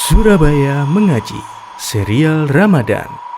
Surabaya Mengaji, serial Ramadan.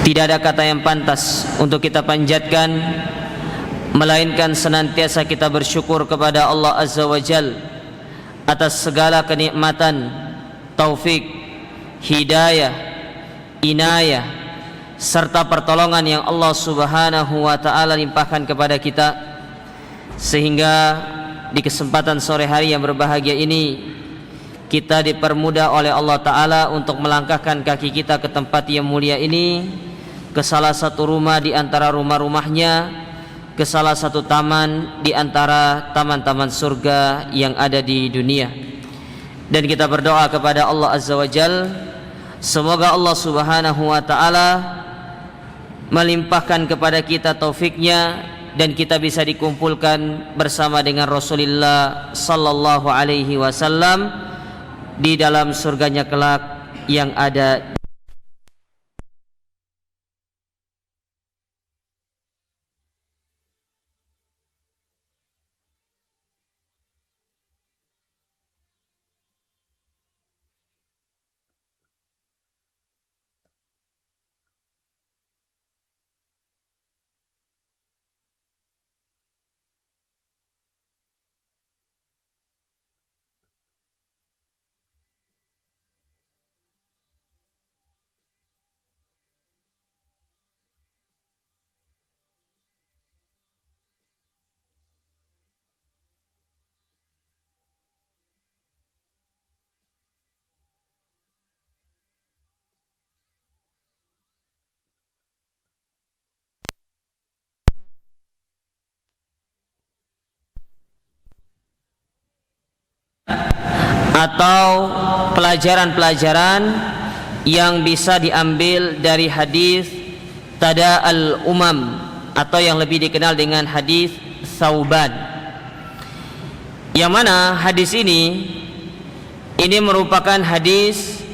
Tidak ada kata yang pantas untuk kita panjatkan melainkan senantiasa kita bersyukur kepada Allah Azza wa Jal atas segala kenikmatan, taufik, hidayah, inayah serta pertolongan yang Allah Subhanahu wa taala limpahkan kepada kita, sehingga di kesempatan sore hari yang berbahagia ini kita dipermudah oleh Allah taala untuk melangkahkan kaki kita ke tempat yang mulia ini, ke salah satu rumah di antara rumah-rumahnya, ke salah satu taman di antara taman-taman surga yang ada di dunia. Dan kita berdoa kepada Allah Azza wa Jal, semoga Allah Subhanahu wa ta'ala melimpahkan kepada kita taufiknya dan kita bisa dikumpulkan bersama dengan Rasulullah sallallahu alaihi wasallam di dalam surganya kelak yang ada. Atau pelajaran-pelajaran yang bisa diambil dari hadis Tada'al Umam, atau yang lebih dikenal dengan hadis Thauban, yang mana hadis ini merupakan hadis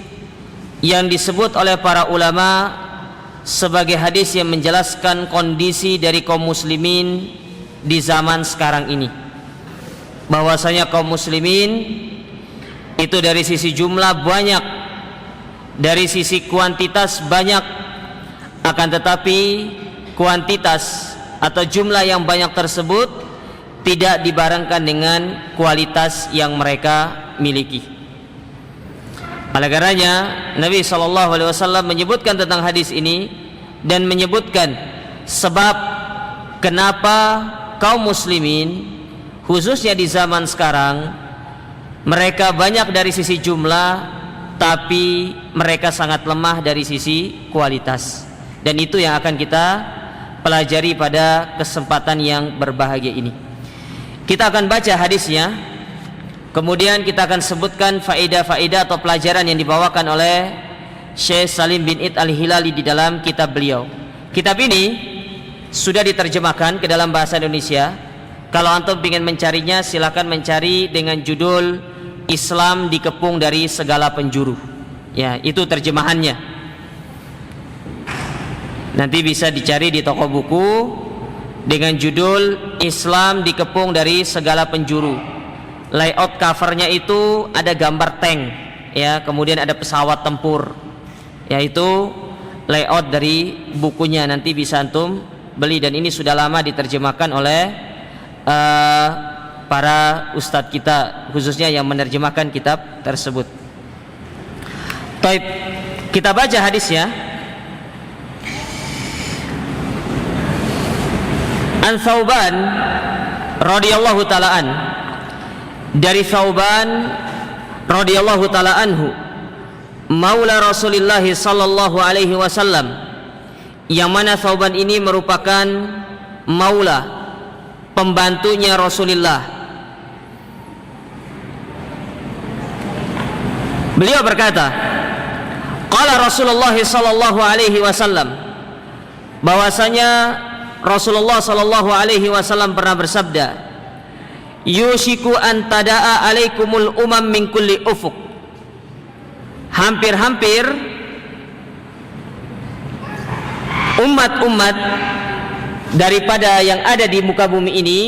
yang disebut oleh para ulama sebagai hadis yang menjelaskan kondisi dari kaum muslimin di zaman sekarang ini, bahwasanya kaum muslimin itu dari sisi jumlah banyak, dari sisi kuantitas banyak, akan tetapi kuantitas atau jumlah yang banyak tersebut tidak dibarengkan dengan kualitas yang mereka miliki. Oleh karenanya Nabi SAW menyebutkan tentang hadis ini dan menyebutkan sebab kenapa kaum muslimin khususnya di zaman sekarang, mereka banyak dari sisi jumlah, tapi mereka sangat lemah dari sisi kualitas. Dan itu yang akan kita pelajari pada kesempatan yang berbahagia ini. Kita akan baca hadisnya, kemudian kita akan sebutkan faedah-faedah atau pelajaran yang dibawakan oleh Syekh Salim bin Id Al-Hilali di dalam kitab beliau. Kitab ini sudah diterjemahkan ke dalam bahasa Indonesia. Kalau antum ingin mencarinya, silakan mencari dengan judul Islam Dikepung dari Segala Penjuru. Ya, itu terjemahannya. Nanti bisa dicari di toko buku dengan judul Islam Dikepung dari Segala Penjuru. Layout covernya itu ada gambar tank, ya, kemudian ada pesawat tempur. Yaitu layout dari bukunya, nanti bisa antum beli, dan ini sudah lama diterjemahkan oleh para ustadz kita, khususnya yang menerjemahkan kitab tersebut. Taib, kita baca hadisnya. An Thauban radhiyallahu ta'ala an, dari Thauban radhiyallahu ta'ala anhu, maula Rasulullah sallallahu alaihi wasallam, yang mana Thauban ini merupakan maula, pembantunya Rasulullah. Beliau berkata, qala Rasulullah sallallahu alaihi wasallam, bahwasanya Rasulullah sallallahu alaihi wasallam pernah bersabda, yushiku an tada'a alaikumul umam min kulli ufuq, hampir-hampir umat-umat daripada yang ada di muka bumi ini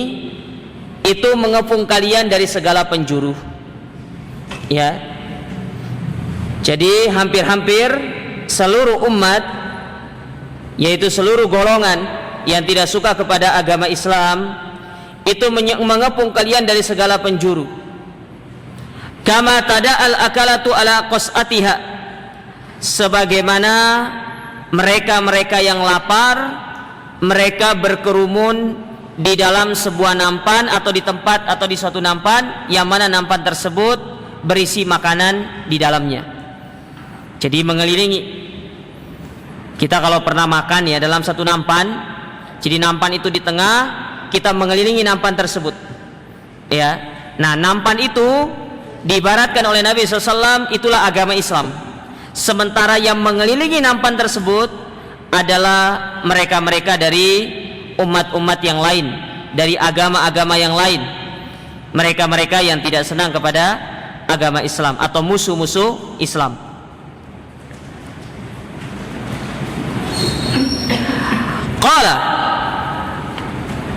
itu mengepung kalian dari segala penjuru. Ya, jadi hampir-hampir seluruh umat, yaitu seluruh golongan yang tidak suka kepada agama Islam, itu mengepung kalian dari segala penjuru. Kama tada'al akalatu ala qas'atiha, sebagaimana mereka-mereka yang lapar, mereka berkerumun di dalam sebuah nampan atau di tempat atau di suatu nampan, yang mana nampan tersebut berisi makanan di dalamnya. Jadi mengelilingi. Kita kalau pernah makan ya dalam satu nampan, jadi nampan itu di tengah, kita mengelilingi nampan tersebut. Ya, nah nampan itu diibaratkan oleh Nabi SAW, itulah agama Islam. Sementara yang mengelilingi nampan tersebut adalah mereka-mereka dari umat-umat yang lain, dari agama-agama yang lain, mereka-mereka yang tidak senang kepada agama Islam atau musuh-musuh Islam. Qala,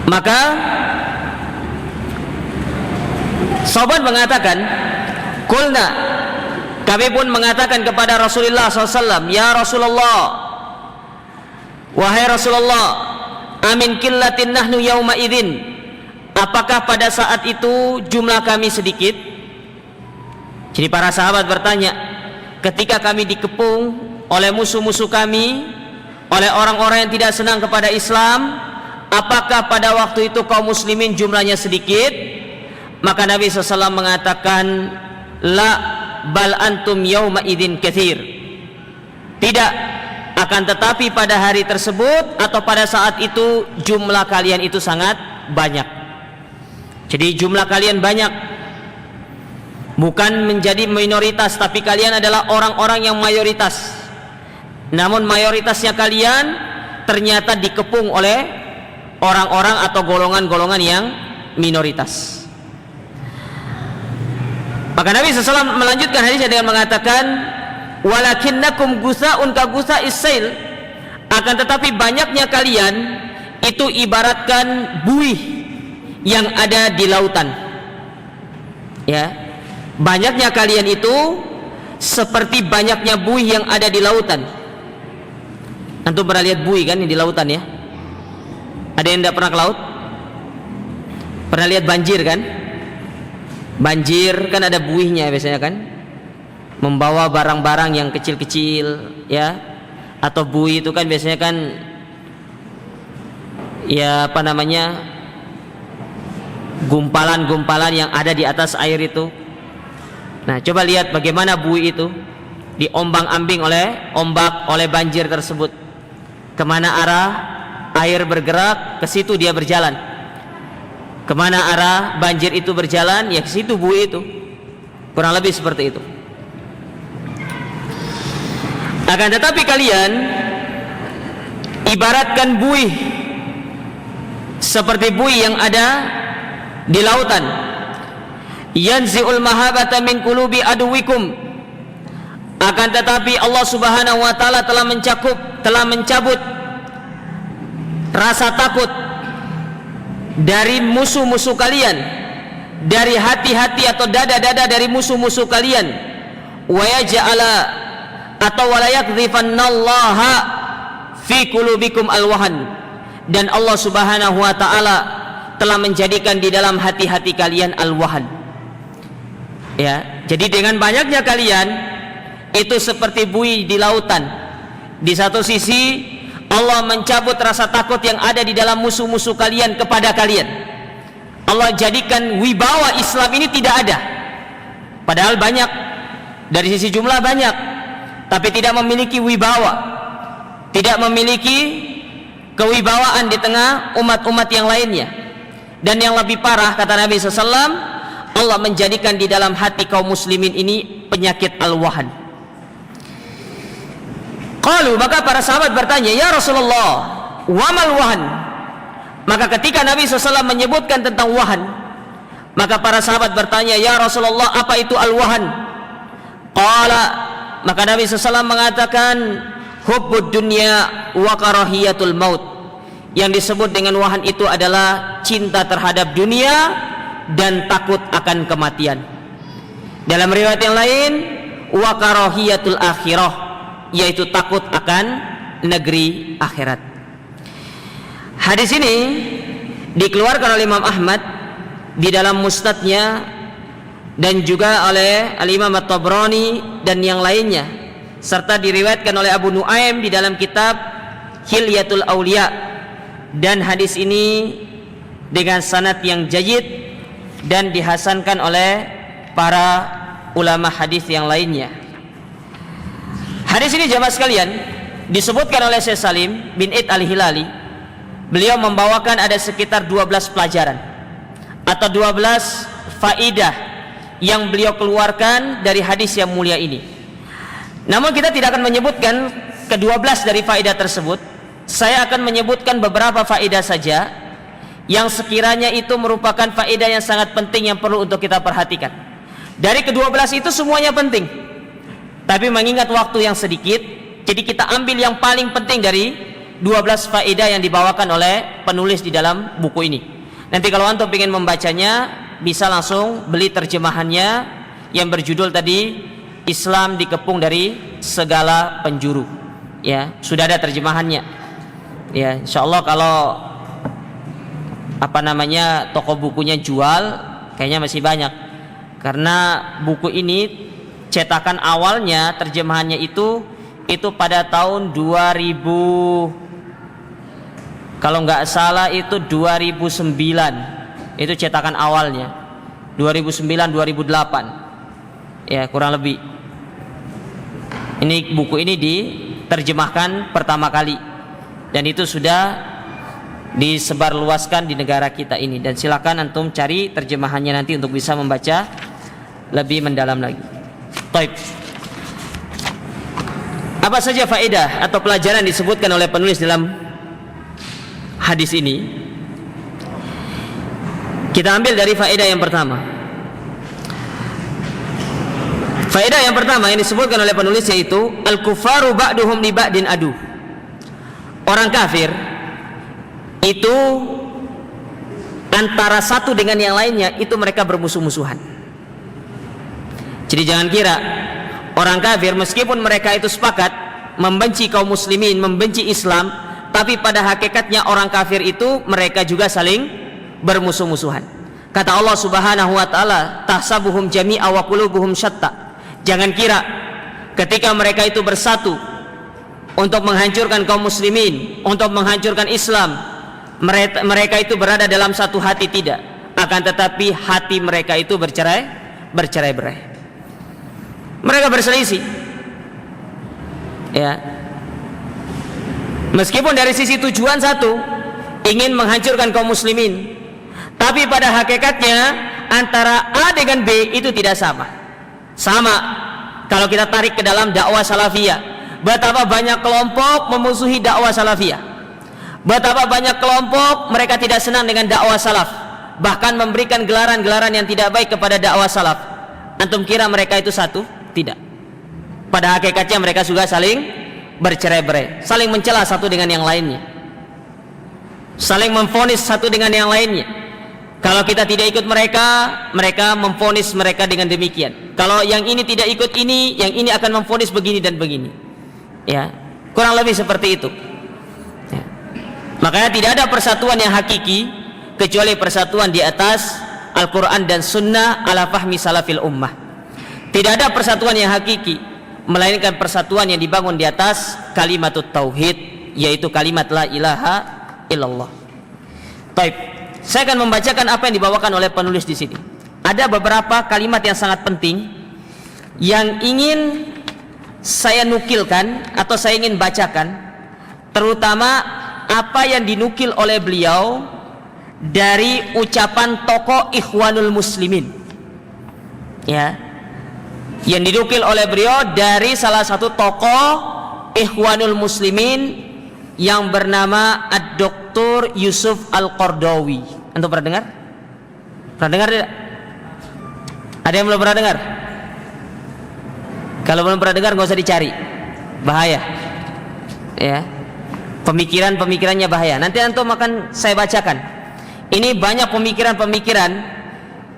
maka sahabat mengatakan, kulna, kami pun mengatakan kepada Rasulullah SAW, ya Rasulullah, wahai Rasulullah, amin killatin nahnu yauma idzin, apakah pada saat itu jumlah kami sedikit? Jadi para sahabat bertanya, ketika kami dikepung oleh musuh-musuh kami, oleh orang-orang yang tidak senang kepada Islam, apakah pada waktu itu kaum muslimin jumlahnya sedikit? Maka Nabi SAW mengatakan, la bal antum yauma idzin katsir, tidak, akan tetapi pada hari tersebut atau pada saat itu jumlah kalian itu sangat banyak. Jadi jumlah kalian banyak, bukan menjadi minoritas, tapi kalian adalah orang-orang yang mayoritas. Namun mayoritasnya kalian ternyata dikepung oleh orang-orang atau golongan-golongan yang minoritas. Maka Nabi SAW melanjutkan hadisnya dengan mengatakan, walakinnakum gusa'un ka gusa'is sail, akan tetapi banyaknya kalian itu ibaratkan buih yang ada di lautan. Ya, banyaknya kalian itu seperti banyaknya buih yang ada di lautan. Antum pernah lihat buih kan di lautan ya? Ada yang tidak pernah ke laut? Pernah lihat banjir kan? Banjir kan ada buihnya biasanya kan? Membawa barang-barang yang kecil-kecil ya, atau buih itu kan biasanya kan ya apa namanya, gumpalan-gumpalan yang ada di atas air itu. Nah, coba lihat bagaimana buih itu diombang-ambing oleh ombak, oleh banjir tersebut. Kemana arah air bergerak, ke situ dia berjalan. Kemana arah banjir itu berjalan, ya ke situ buih itu. Kurang lebih seperti itu. Akan tetapi kalian ibaratkan buih seperti buih yang ada di lautan. Yanzi'ul mahabata min qulubi aduwikum. Akan tetapi Allah Subhanahu wa taala telah mencabut rasa takut dari musuh-musuh kalian, dari hati-hati atau dada-dada dari musuh-musuh kalian. Wa yaj'ala atau wala yakdhifannallaha fi qulubikum alwahan. Dan Allah Subhanahu wa taala telah menjadikan di dalam hati-hati kalian alwahan. Ya, jadi dengan banyaknya kalian itu seperti buih di lautan. Di satu sisi Allah mencabut rasa takut yang ada di dalam musuh-musuh kalian kepada kalian. Allah jadikan wibawa Islam ini tidak ada. Padahal banyak, dari sisi jumlah banyak, tapi tidak memiliki wibawa, tidak memiliki kewibawaan di tengah umat-umat yang lainnya. Dan yang lebih parah, kata Nabi SAW, Allah menjadikan di dalam hati kaum muslimin ini penyakit al-wahan. Qalu, maka para sahabat bertanya, ya Rasulullah, wamal wahan? Maka ketika Nabi SAW menyebutkan tentang wahan, maka para sahabat bertanya, ya Rasulullah, apa itu al-wahan? Qala, maka Nabi SAW mengatakan, hubbud dunya wa karahiyatul maut. Yang disebut dengan wahan itu adalah cinta terhadap dunia dan takut akan kematian. Dalam riwayat yang lain, wa karahiyatul akhirah, yaitu takut akan negeri akhirat. Hadis ini dikeluarkan oleh Imam Ahmad di dalam musnadnya dan juga oleh Al-Imam At-Tabrani dan yang lainnya, serta diriwayatkan oleh Abu Nuaim di dalam kitab Hilyatul Auliya. Dan hadis ini dengan sanad yang jayyid dan dihasankan oleh para ulama hadis yang lainnya. Hadis ini jamaah sekalian disebutkan oleh Syekh Salim bin Id Al-Hilali. Beliau membawakan ada sekitar 12 pelajaran atau 12 faidah yang beliau keluarkan dari hadis yang mulia ini. Namun kita tidak akan menyebutkan ke-12 dari faidah tersebut. Saya akan menyebutkan beberapa faidah saja yang sekiranya itu merupakan faedah yang sangat penting yang perlu untuk kita perhatikan. Dari ke-12 itu semuanya penting, tapi mengingat waktu yang sedikit, jadi kita ambil yang paling penting dari 12 faedah yang dibawakan oleh penulis di dalam buku ini. Nanti kalau antum ingin membacanya, bisa langsung beli terjemahannya yang berjudul tadi, Islam dikepung dari segala penjuru. Ya, sudah ada terjemahannya. Ya, insyaallah kalau toko bukunya jual, kayaknya masih banyak, karena buku ini cetakan awalnya terjemahannya itu pada tahun 2000, kalau nggak salah itu 2009, itu cetakan awalnya 2009-2008 ya kurang lebih. Ini buku ini diterjemahkan pertama kali dan itu sudah disebarluaskan di negara kita ini, dan silakan antum cari terjemahannya nanti untuk bisa membaca lebih mendalam lagi. Baik. Apa saja faedah atau pelajaran disebutkan oleh penulis dalam hadis ini? Kita ambil dari faedah yang pertama. Faedah yang pertama yang disebutkan oleh penulis yaitu al-kufaru ba'duhum li ba'din adu. Orang kafir itu antara satu dengan yang lainnya itu mereka bermusuh-musuhan. Jadi jangan kira orang kafir meskipun mereka itu sepakat membenci kaum muslimin, membenci Islam, tapi pada hakikatnya orang kafir itu mereka juga saling bermusuh-musuhan. Kata Allah Subhanahu wa taala, tahsabuhum jami'a wa qulubuhum syatta. Jangan kira ketika mereka itu bersatu untuk menghancurkan kaum muslimin, untuk menghancurkan Islam, mereka itu berada dalam satu hati, tidak. akan tetapi hati mereka itu bercerai-berai. Mereka berselisih. Ya. Meskipun dari sisi tujuan satu, ingin menghancurkan kaum muslimin, tapi pada hakikatnya antara A dengan B itu tidak sama. Sama kalau kita tarik ke dalam dakwah salafiyah, betapa banyak kelompok memusuhi dakwah salafiyah, betapa banyak kelompok mereka tidak senang dengan dakwah salaf, bahkan memberikan gelaran-gelaran yang tidak baik kepada dakwah salaf. Antum kira mereka itu satu? Tidak. Pada hakikatnya mereka juga saling bercerai-berai, saling mencela satu dengan yang lainnya, saling memvonis satu dengan yang lainnya. Kalau kita tidak ikut mereka, mereka memvonis mereka dengan demikian. Kalau yang ini tidak ikut ini, yang ini akan memvonis begini dan begini. Ya, kurang lebih seperti itu. Ya. Makanya tidak ada persatuan yang hakiki kecuali persatuan di atas Al-Quran dan Sunnah ala fahmi salafil ummah. Tidak ada persatuan yang hakiki melainkan persatuan yang dibangun di atas kalimatut tauhid, yaitu kalimat la ilaha illallah. Baik. Saya akan membacakan apa yang dibawakan oleh penulis di sini. Ada beberapa kalimat yang sangat penting yang ingin saya nukilkan atau saya ingin bacakan, terutama apa yang dinukil oleh beliau dari ucapan tokoh Ikhwanul Muslimin. Ya. Yang dinukil oleh beliau dari salah satu tokoh Ikhwanul Muslimin yang bernama Ad-Doktor Yusuf Al-Qardawi. Antum pernah dengar? Pernah dengar tidak? Ada yang belum pernah dengar? Kalau belum pernah dengar nggak usah dicari, bahaya. Ya, pemikirannya bahaya. Nanti antum akan saya bacakan. Ini banyak pemikiran-pemikiran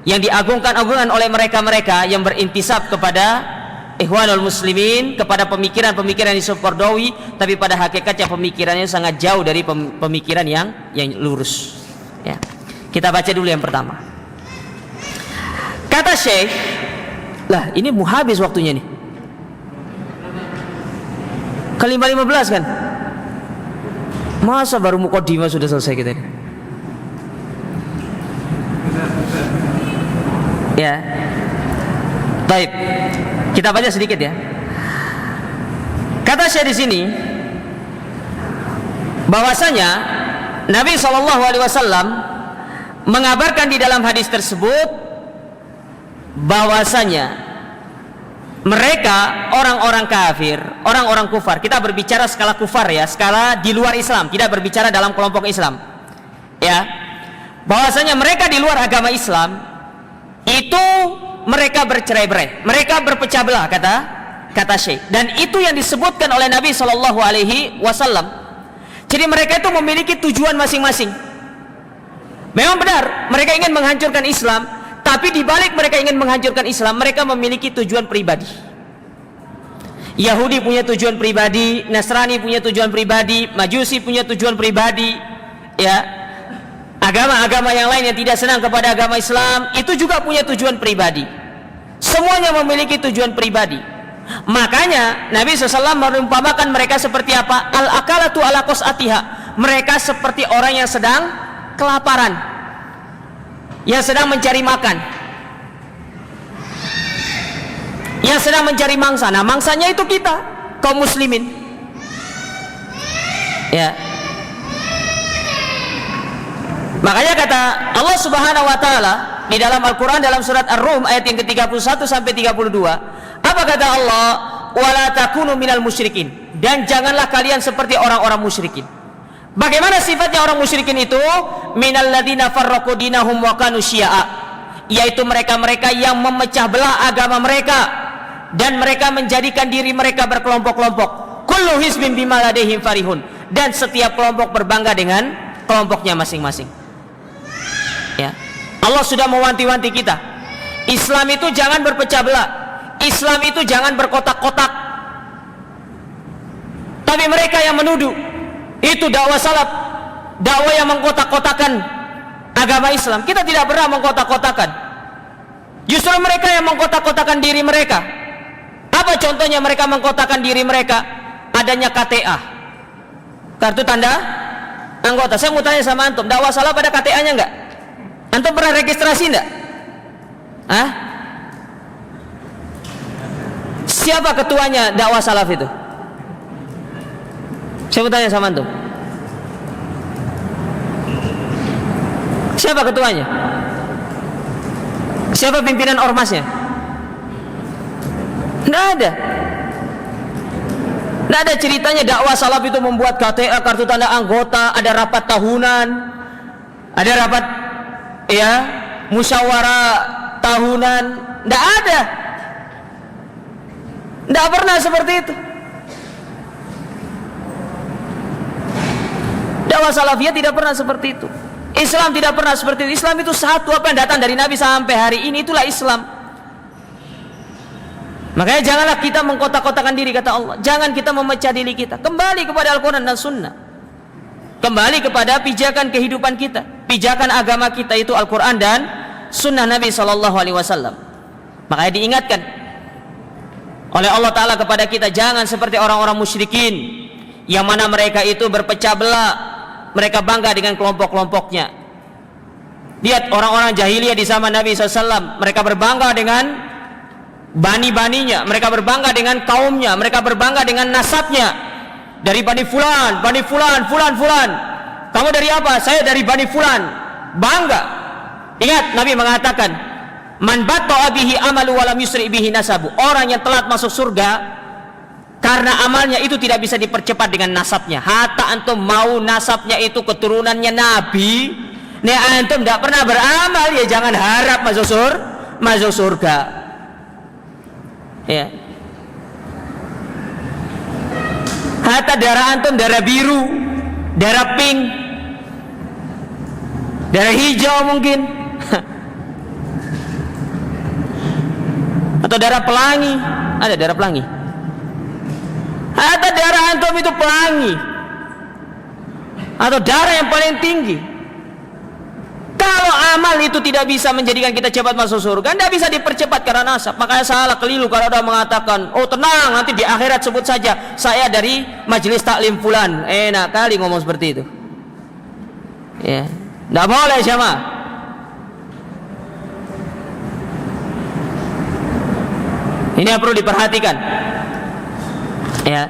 yang diagung-agungan oleh mereka-mereka yang berintisab kepada Ikhwanul Muslimin, kepada pemikiran-pemikiran Yusuf Qardawi, tapi pada hakikatnya pemikirannya sangat jauh dari pemikiran yang lurus. Ya. Kita baca dulu yang pertama. Kata Syekh, lah ini mau habis waktunya nih. Kali 15 kan? Masa baru muqaddimah sudah selesai kita ini? Ya. Baik. Kita baca sedikit ya. Kata Syekh di sini bahwasanya Nabi SAW mengabarkan di dalam hadis tersebut bahwasanya mereka orang-orang kafir, orang-orang kufar. Kita berbicara skala kufar ya, skala di luar Islam, tidak berbicara dalam kelompok Islam. Ya. Bahwasanya mereka di luar agama Islam itu mereka bercerai-berai, mereka berpecah belah, kata Syekh. Dan itu yang disebutkan oleh Nabi SAW. Jadi mereka itu memiliki tujuan masing-masing. Memang benar, mereka ingin menghancurkan Islam, tapi di balik mereka ingin menghancurkan Islam, mereka memiliki tujuan pribadi. Yahudi punya tujuan pribadi, Nasrani punya tujuan pribadi, Majusi punya tujuan pribadi, ya. Agama-agama yang lain yang tidak senang kepada agama Islam itu juga punya tujuan pribadi. Semuanya memiliki tujuan pribadi. Makanya Nabi SAW merumpamakan mereka seperti apa? Al-akalatu ala qas'atiha. Mereka seperti orang yang sedang kelaparan, yang sedang mencari makan, yang sedang mencari mangsa. Nah, mangsanya itu kita, kaum muslimin. Ya. Makanya kata Allah Subhanahu wa taala di dalam Al-Qur'an dalam surat Ar-Rum ayat yang ke-31 sampai 32, apa kata Allah? Wala takunu minal musyrikin, dan janganlah kalian seperti orang-orang musyrikin. Bagaimana sifatnya orang musyrikin itu? Minal ladzina farraqu dinahum wa kanu syi'a, yaitu mereka-mereka yang memecah belah agama mereka dan mereka menjadikan diri mereka berkelompok-kelompok. Kullu hizbin bima ladaihim farihun, dan setiap kelompok berbangga dengan kelompoknya masing-masing. Ya. Allah sudah mewanti-wanti kita. Islam itu jangan berpecah belah. Islam itu jangan berkotak-kotak. Tapi mereka yang menuduh itu dakwah salaf, dakwah yang mengkotak-kotakan agama Islam. Kita tidak pernah mengkotak-kotakan. Justru mereka yang mengkotak-kotakan diri mereka. Apa contohnya mereka mengkotakkan diri mereka? Adanya KTA, kartu tanda anggota. Saya mau tanya sama antum, dakwah salaf ada KTA-nya enggak? Antum pernah registrasi enggak? Hah? Siapa ketuanya dakwah salaf itu? Saya mau tanya sama antum. Siapa ketuanya? Siapa pimpinan ormasnya? Nggak ada. Nggak ada ceritanya dakwah salaf itu membuat KTA, kartu tanda anggota, ada rapat tahunan, ada rapat ya musyawarah tahunan. Nggak ada. Nggak pernah seperti itu. Dakwah salafiyah tidak pernah seperti itu. Islam tidak pernah seperti itu. Islam itu satu, apa yang datang dari Nabi sampai hari ini itulah Islam. Makanya janganlah kita mengkotak-kotakan diri, kata Allah. Jangan kita memecah diri kita. Kembali kepada Al-Quran dan Sunnah. Kembali kepada pijakan kehidupan kita. Pijakan agama kita itu Al-Quran dan Sunnah Nabi SAW. Makanya diingatkan oleh Allah Ta'ala kepada kita, jangan seperti orang-orang musyrikin yang mana mereka itu berpecah belah. Mereka bangga dengan kelompok-kelompoknya. Lihat orang-orang jahiliyah di zaman Nabi SAW, mereka berbangga dengan bani-baninya, mereka berbangga dengan kaumnya, mereka berbangga dengan nasabnya. Dari Bani Fulan, Bani Fulan, Fulan, Fulan. Kamu dari apa? Saya dari Bani Fulan. Bangga. Ingat Nabi mengatakan, man batta'a bihi amalu wa lam yusri bihi nasabu. Orang yang telat masuk surga karena amalnya itu tidak bisa dipercepat dengan nasabnya. Hatta antum mau nasabnya itu keturunannya Nabi, nih antum tidak pernah beramal, ya jangan harap masuk surga. Ya. Hatta darah antum darah biru, darah pink, darah hijau mungkin, atau darah pelangi. Ada darah pelangi. Atau darah antum itu pelangi, atau darah yang paling tinggi. Kalau amal itu tidak bisa menjadikan kita cepat masuk surga, tidak bisa dipercepat karena nasab. Makanya salah keliru kalau ada mengatakan, oh tenang, nanti di akhirat sebut saja saya dari majelis taklim fulan. Enak kali ngomong seperti itu. Ya, tidak boleh sama. Ini yang perlu diperhatikan. Ya.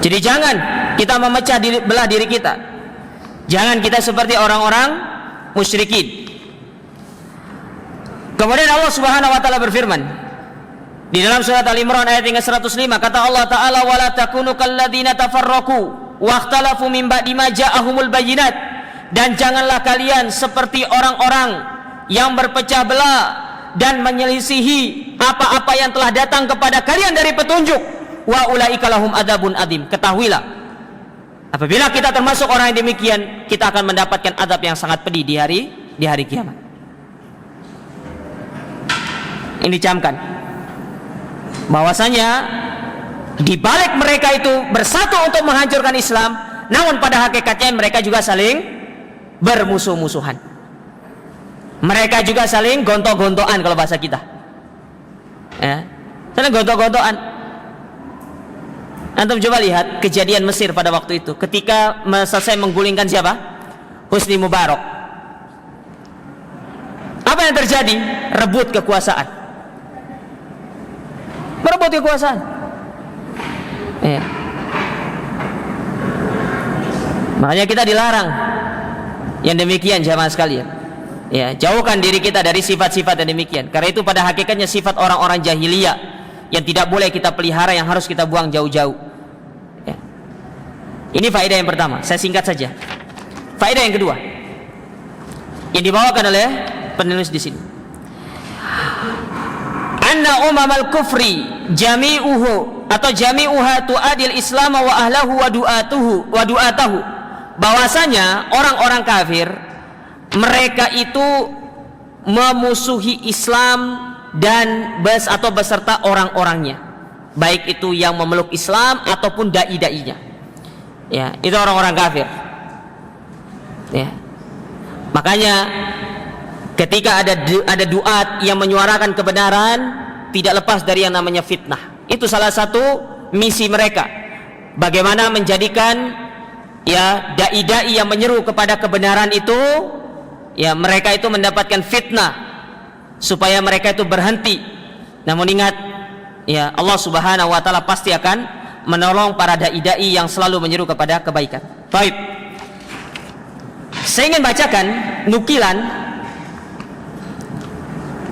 Jadi jangan kita memecah belah diri kita. Jangan kita seperti orang-orang musyrikin. Kemudian Allah Subhanahu wa taala berfirman di dalam surat Al-Imran ayat yang ke-105, kata Allah Ta'ala, wala takunu kalladzina tafarraqu wakhtalafu min ba'di ma ja'ahumul bayyinat. Dan janganlah kalian seperti orang-orang yang berpecah belah dan menyelisihi apa-apa yang telah datang kepada kalian dari petunjuk. Wa ulaika lahum adzabun adzim. Ketahuilah, apabila kita termasuk orang yang demikian, kita akan mendapatkan azab yang sangat pedih di hari kiamat. Ini camkan bahwasanya di balik mereka itu bersatu untuk menghancurkan Islam, namun pada hakikatnya mereka juga saling bermusuh-musuhan. Mereka juga saling gontok-gontokan kalau bahasa kita. Ya, saling gontok-gontokan. Antum coba lihat kejadian Mesir pada waktu itu, ketika selesai menggulingkan siapa? Husni Mubarak. Apa yang terjadi? Rebut kekuasaan. Merebut kekuasaan. Ya. Makanya kita dilarang yang demikian, jamaah sekalian. Ya, jauhkan diri kita dari sifat-sifat yang demikian. Karena itu pada hakikatnya sifat orang-orang jahiliyah yang tidak boleh kita pelihara, yang harus kita buang jauh-jauh. Ya. Ini faedah yang pertama, saya singkat saja. Faedah yang kedua yang dibawakan oleh penulis di sini. Anna umamal kufri jami'uhu atau jami'uha tu'adil Islam wa ahlahu wa du'atahu. Bahwasanya orang-orang kafir mereka itu memusuhi Islam dan atau beserta orang-orangnya, baik itu yang memeluk Islam ataupun dai-dainya. Ya, itu orang-orang kafir. Ya. Makanya ketika ada duat yang menyuarakan kebenaran, tidak lepas dari yang namanya fitnah. Itu salah satu misi mereka. Bagaimana menjadikan ya dai-dai yang menyeru kepada kebenaran itu, ya mereka itu mendapatkan fitnah supaya mereka itu berhenti. Namun ingat, ya Allah Subhanahu wa taala pasti akan menolong para dai-dai yang selalu menyeru kepada kebaikan. Baik. Saya ingin bacakan nukilan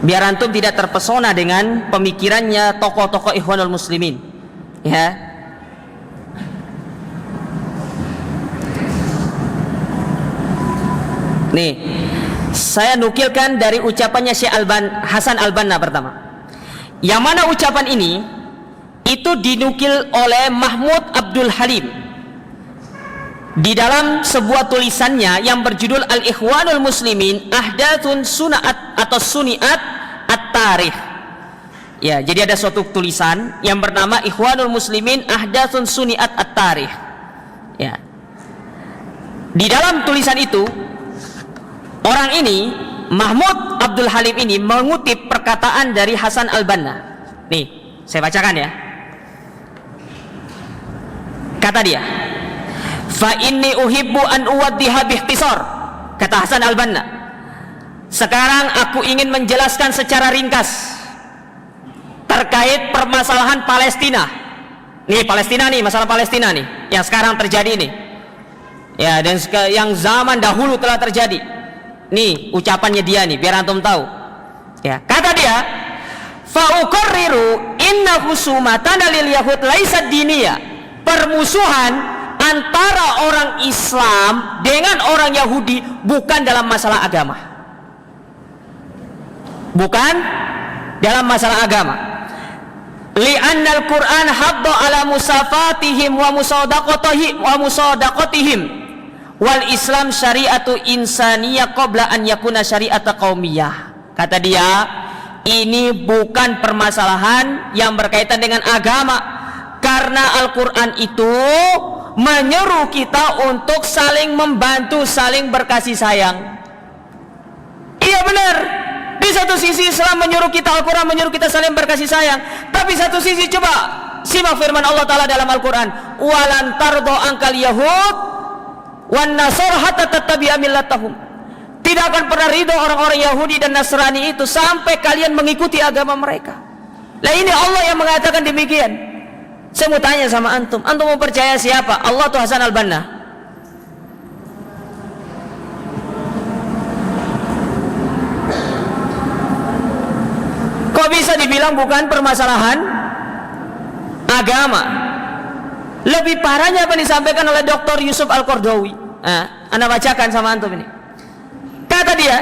biar antum tidak terpesona dengan pemikirannya tokoh-tokoh Ikhwanul Muslimin. Ya. Nih, saya nukilkan dari ucapannya Syekh Hasan Al-Banna pertama. Yang mana ucapan ini itu dinukil oleh Mahmud Abdul Halim di dalam sebuah tulisannya yang berjudul Al-Ikhwanul Muslimin Ahdatsun Sunat atau Suniat At-Tarikh. Ya, jadi ada suatu tulisan yang bernama Ikhwanul Muslimin Ahdatsun Suniat At-Tarikh. Ya. Di dalam tulisan itu orang ini, Mahmud Abdul Halim ini mengutip perkataan dari Hasan Al-Banna. Nih, saya bacakan ya. Kata dia, "Fa inni uhibbu an uwaddiha bihtisar." Kata Hasan Al-Banna, "Sekarang aku ingin menjelaskan secara ringkas terkait permasalahan Palestina." Nih Palestina nih, masalah Palestina nih yang sekarang terjadi nih. Ya, dan yang zaman dahulu telah terjadi. Nih ucapannya dia nih biar antum tahu. Ya, kata dia, "Fa uqarriru inna husumatana lil yahud laisa diniyah." Permusuhan antara orang Islam dengan orang Yahudi bukan dalam masalah agama. Bukan dalam masalah agama. Li'anna al-Qur'an hadda ala musafatihim wa musadaqatihim wal Islam syariatu insaniyah qabla an yakuna syariata qaumiyah. Kata dia, ini bukan permasalahan yang berkaitan dengan agama, karena Al-Quran itu menyeru kita untuk saling membantu, saling berkasih sayang. Iya benar, di satu sisi Islam menyuruh kita, Al-Quran menyuruh kita saling berkasih sayang, tapi satu sisi coba simak firman Allah Ta'ala dalam Al-Quran, walan tardo angkal yahud wan nasar hatta tattabi'a millatahum. Tidak akan pernah ridho orang-orang Yahudi dan Nasrani itu sampai kalian mengikuti agama mereka. Nah ini Allah yang mengatakan demikian. Saya mau tanya sama antum mau percaya siapa? Allah atau Hasan Al-Banna? Kok bisa dibilang bukan permasalahan agama? Lebih parahnya apa yang disampaikan oleh Dr. Yusuf Al-Qardawi. Anda bacakan sama antum ini. Kata dia,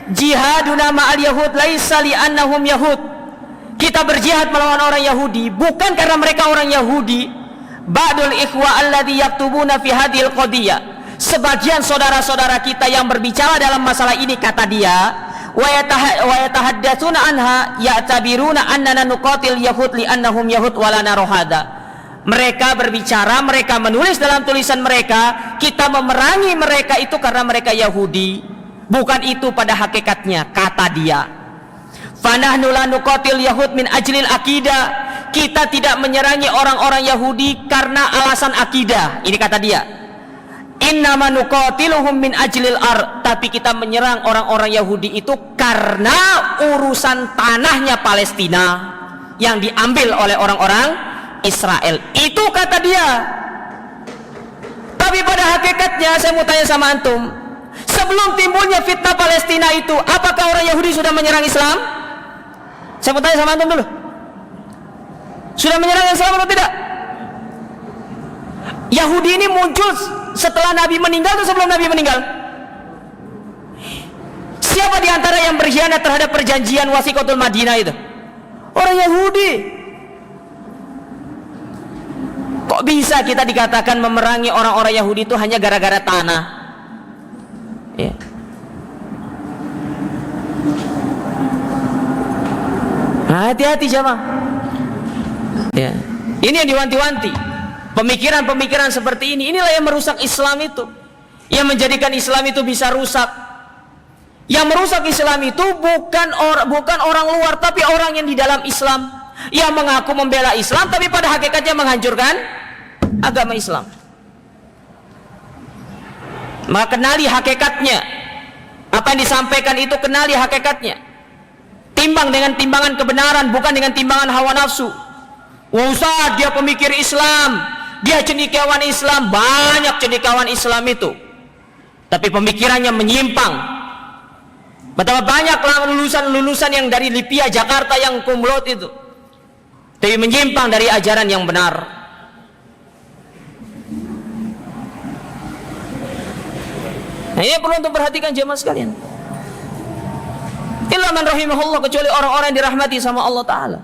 jihaduna ma'al yahud laisa li'annahum yahud. Kita berjihad melawan orang Yahudi bukan karena mereka orang Yahudi. Ba'dul ikhwa alladhi yaktubuna fi hadhil qadiyah. Sebagian saudara-saudara kita yang berbicara dalam masalah ini, kata dia, wa yatahaddatsuna anha ya'tabiruna annana nuqatil yahud li'annahum yahud wala narohada. Mereka berbicara, mereka menulis dalam tulisan mereka, kita memerangi mereka itu karena mereka Yahudi. Bukan itu pada hakikatnya, kata dia. Fanahnu la nuqatil yahud min ajlil akidah. Kita tidak menyerangi orang-orang Yahudi karena alasan akidah. Ini kata dia. Innama nuqatiluhum min ajlil tapi kita menyerang orang-orang Yahudi itu karena urusan tanahnya Palestina yang diambil oleh orang-orang Israel. Itu kata dia. Tapi pada hakikatnya saya mau tanya sama antum, sebelum timbulnya fitnah Palestina itu, apakah orang Yahudi sudah menyerang Islam? Saya mau tanya sama antum dulu, sudah menyerang Islam atau tidak? Yahudi ini muncul setelah Nabi meninggal atau sebelum Nabi meninggal? Siapa di antara yang berkhianat terhadap perjanjian Wasiqatul Madinah itu? Orang Yahudi. Kok bisa kita dikatakan memerangi orang-orang Yahudi itu hanya gara-gara tanah? Ya. Hati-hati jamaah. Ya. Ini yang diwanti-wanti. Pemikiran-pemikiran seperti ini, inilah yang merusak Islam itu, yang menjadikan Islam itu bisa rusak. Yang merusak Islam itu bukan orang luar, tapi orang yang di dalam Islam, yang mengaku membela Islam, tapi pada hakikatnya menghancurkan agama Islam. Maka kenali hakikatnya. Apa yang disampaikan itu kenali hakikatnya. Timbang dengan timbangan kebenaran, bukan dengan timbangan hawa nafsu. Wah Ustaz, dia pemikir Islam, dia cendekiawan Islam. Banyak cendekiawan Islam itu, tapi pemikirannya menyimpang. Betapa banyak lulusan-lulusan yang dari Lipia, Jakarta yang kumlot itu, tapi menyimpang dari ajaran yang benar. Nah ini perlu untuk perhatikan jemaah sekalian. Illa man rahimahullah, kecuali orang-orang yang dirahmati sama Allah Ta'ala.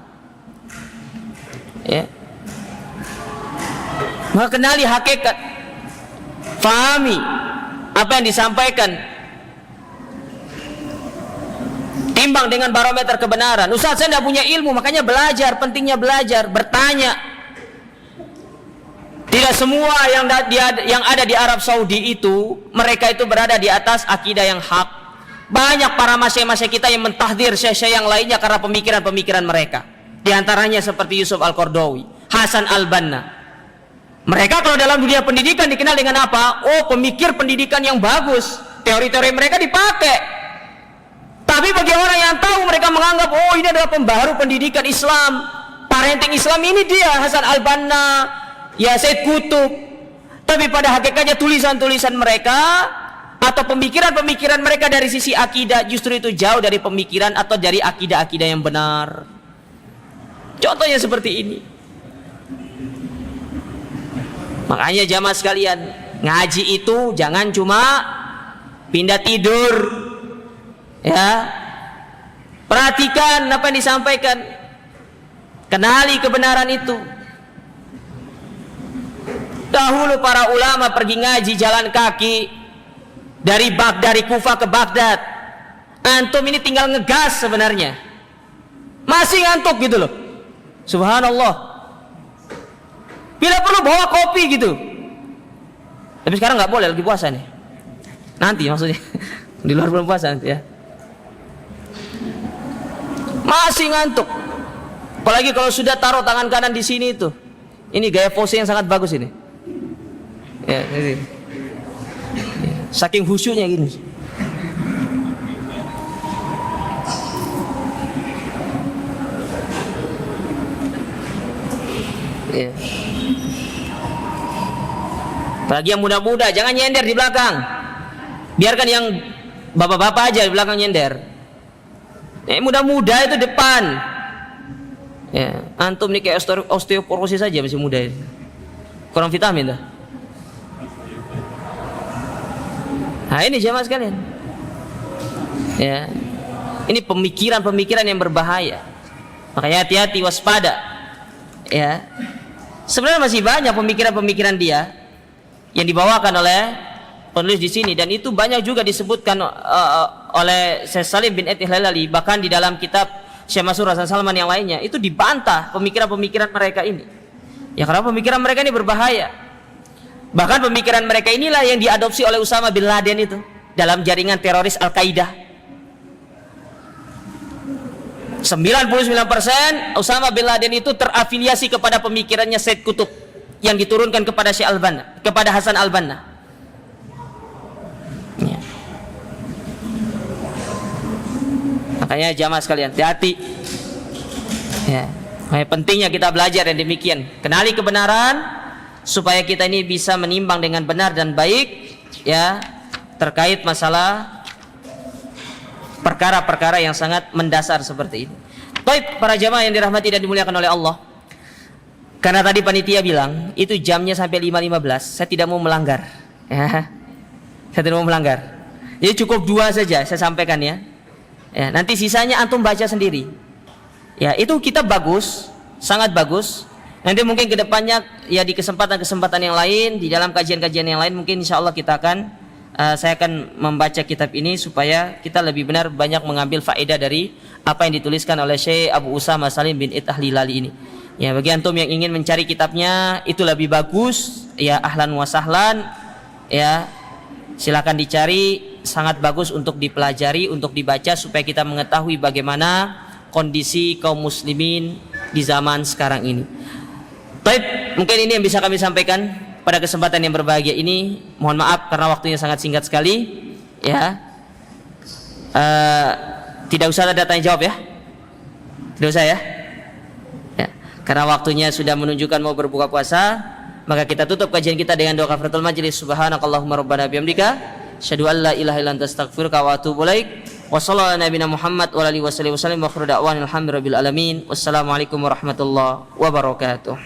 Ya. Maka kenali hakikat, fahami apa yang disampaikan, timbang dengan barometer kebenaran. Ustaz, saya tidak punya ilmu, makanya belajar. Pentingnya belajar, bertanya. Tidak semua yang ada di Arab Saudi itu, mereka itu berada di atas akidah yang hak. Banyak para masyaikh-masyaikh kita yang mentahdir syekh-syekh yang lainnya karena pemikiran-pemikiran mereka. Di antaranya seperti Yusuf Al-Qaradawi, Hasan Al-Banna. Mereka kalau dalam dunia pendidikan dikenal dengan apa? Oh, pemikir pendidikan yang bagus. Teori-teori mereka dipakai. Tapi bagi orang yang tahu, mereka menganggap, oh ini adalah pembaharu pendidikan Islam, parenting Islam, ini dia Hasan Al-Banna, ya Said Qutb. Tapi pada hakikatnya tulisan-tulisan mereka atau pemikiran-pemikiran mereka dari sisi akidah justru itu jauh dari pemikiran atau dari akidah-akidah yang benar. Contohnya seperti ini. Makanya jamaah sekalian, ngaji itu jangan cuma pindah tidur. Ya. Perhatikan apa yang disampaikan. Kenali kebenaran itu. Dahulu para ulama pergi ngaji jalan kaki dari Kufah ke Baghdad. Antum ini tinggal ngegas sebenarnya. Masih ngantuk gitu loh. Subhanallah. Bila perlu bawa kopi gitu. Tapi sekarang nggak boleh, lagi puasa nih. Nanti maksudnya di luar bulan puasa nanti ya. Masih ngantuk. Apalagi kalau sudah taruh tangan kanan di sini itu. Ini gaya pose yang sangat bagus ini. Ya, ini. Saking khusyuknya gini. Ya. Apalagi yang muda-muda, jangan nyender di belakang. Biarkan yang bapak-bapak aja di belakang nyender. Muda-muda itu depan. Ya, antum nih kayak osteoporosis saja masih muda ini. Kurang vitamin dah. Nah ini jemaah sekalian. Ya. Ini pemikiran-pemikiran yang berbahaya. Makanya hati-hati, waspada. Ya. Sebenarnya masih banyak pemikiran-pemikiran dia yang dibawakan oleh penulis di sini, dan itu banyak juga disebutkan oleh Syekh Salim bin Ati Hilali, bahkan di dalam kitab Syekh Mansur Hasan Salman yang lainnya itu dibantah pemikiran-pemikiran mereka ini. Ya karena pemikiran mereka ini berbahaya. Bahkan pemikiran mereka inilah yang diadopsi oleh Usama bin Laden itu dalam jaringan teroris Al-Qaeda. 99% Usama bin Laden itu terafiliasi kepada pemikirannya Said Qutb yang diturunkan kepada Syekh Al-Banna, kepada Hasan Al-Banna. Ya. Makanya jamaah sekalian, hati-hati. Ya. Pentingnya kita belajar yang demikian. Kenali kebenaran supaya kita ini bisa menimbang dengan benar dan baik, ya, terkait masalah perkara-perkara yang sangat mendasar seperti ini. Baik, para jamaah yang dirahmati dan dimuliakan oleh Allah. Karena tadi panitia bilang itu jamnya sampai 5.15, saya tidak mau melanggar. Ya. Saya tidak mau melanggar. Jadi cukup 2 saja saya sampaikan ya. Ya, nanti sisanya antum baca sendiri. Ya, itu kitab bagus, sangat bagus. Nanti mungkin kedepannya ya di kesempatan-kesempatan yang lain, di dalam kajian-kajian yang lain mungkin insya Allah saya akan membaca kitab ini supaya kita lebih benar banyak mengambil faedah dari apa yang dituliskan oleh Syekh Abu Usama Salim bin Ati Hilali ini. Ya, bagi antum yang ingin mencari kitabnya itu lebih bagus, ya ahlan wa sahlan, ya silakan dicari, sangat bagus untuk dipelajari, untuk dibaca supaya kita mengetahui bagaimana kondisi kaum muslimin di zaman sekarang ini. Baik, mungkin ini yang bisa kami sampaikan. pada kesempatan yang berbahagia ini, mohon maaf karena waktunya sangat singkat sekali, ya. Tidak usah ada tanya jawab ya, tidak usah ya. Karena waktunya sudah menunjukkan mau berbuka puasa, maka kita tutup kajian kita dengan doa kafaratul majelis. Subhanakallahumma rabbana bihamdika, asyhadu an la ilaha illa anta astaghfiruka wa atubu ilaik. Wa sallallahu ala nabiyina Muhammad wa alihi wasallam wa akhiru da'wana alhamdulillahi rabbil alamin. Wassalamualaikum warahmatullahi wabarakatuh.